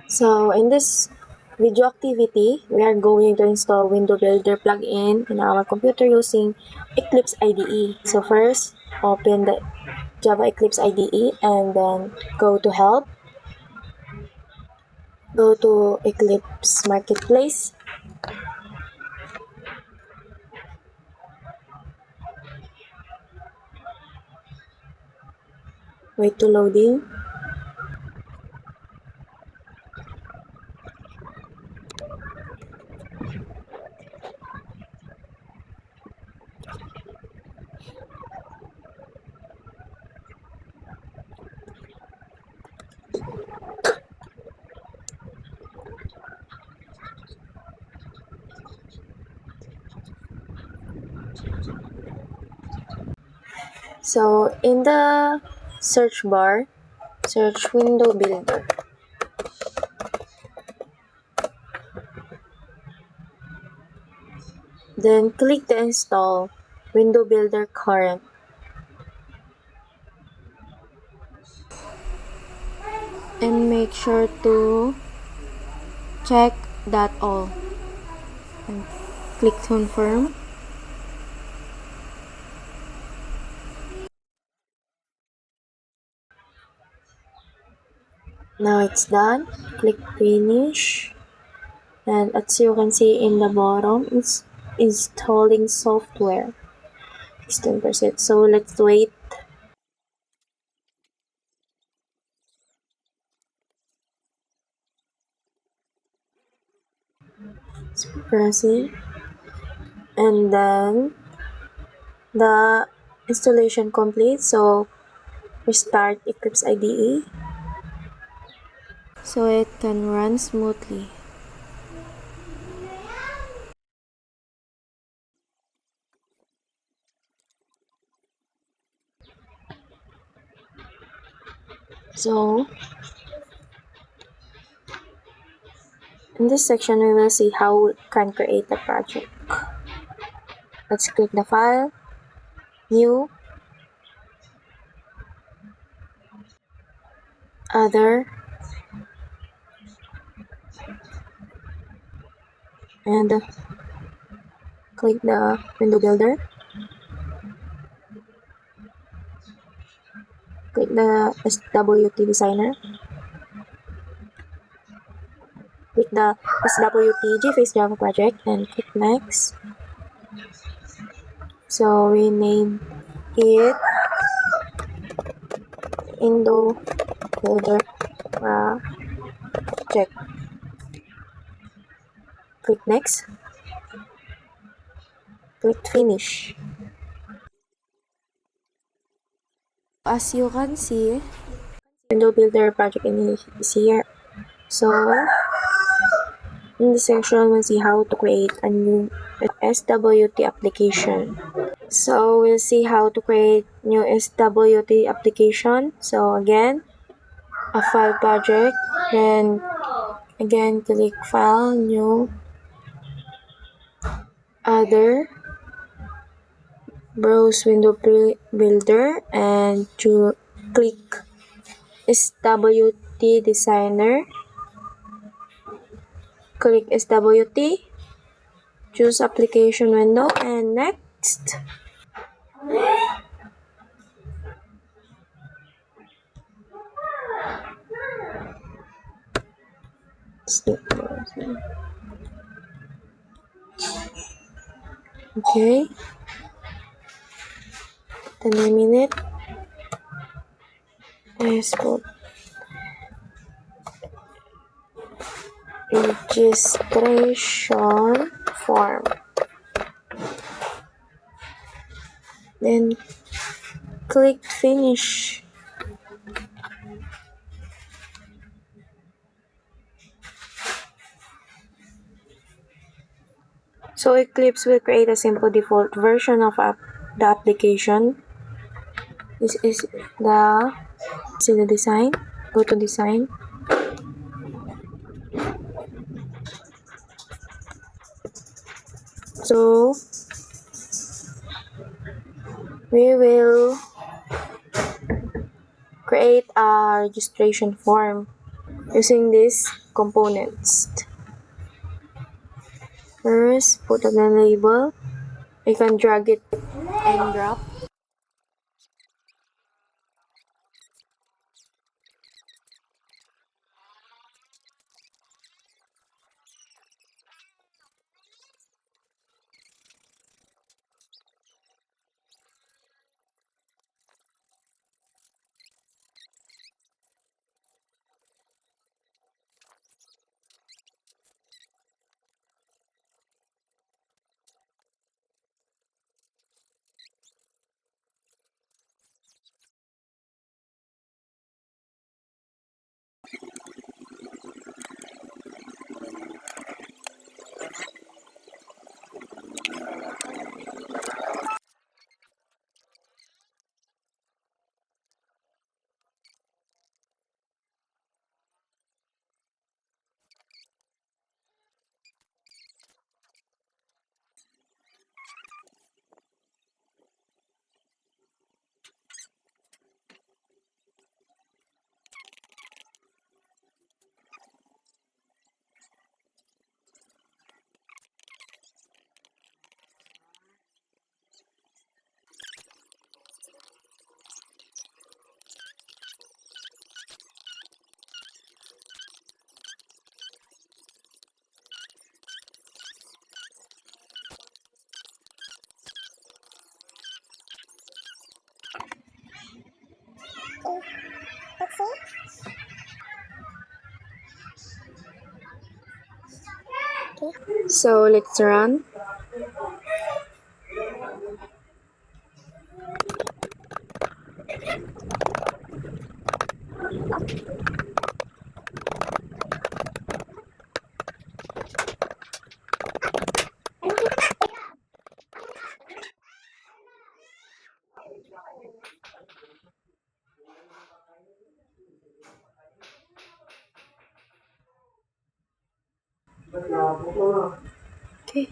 So in this video activity, we are going to install Windowbuilder plugin in our computer using Eclipse IDE. So first, open the Java Eclipse IDE and then go to Help, go to Eclipse Marketplace, wait to loading. So in the search bar, search Windowbuilder. Then click the install Windowbuilder current. And make sure to check that all and click confirm. Now it's done. Click finish, and as you can see in the bottom, it's installing software 16%. So let's wait. Press it, and then the installation complete. So restart Eclipse IDE so it can run smoothly. So in this section, we will see how we can create a project. Let's click the file, new, other, and click the Windowbuilder. Click the SWT designer. Click the SWT GFace Java project and click next. So we name it Windowbuilder project. Click next. Click finish. As you can see, Windowbuilder project is here. So in this section, we'll see how to create a new SWT application. So we'll see how to create new SWT application. So again, a file project, then again click file, new, other, browse Windowbuilder, and to click SWT designer. Click SWT, choose application window, and next. Okay, then name in it export registration form. Then click finish. So Eclipse will create a simple default version of the application. This is the design. Go to design. So we will create a registration form using this components. First, put on the label. You can drag it and drop. Let's see. So let's run. Okay.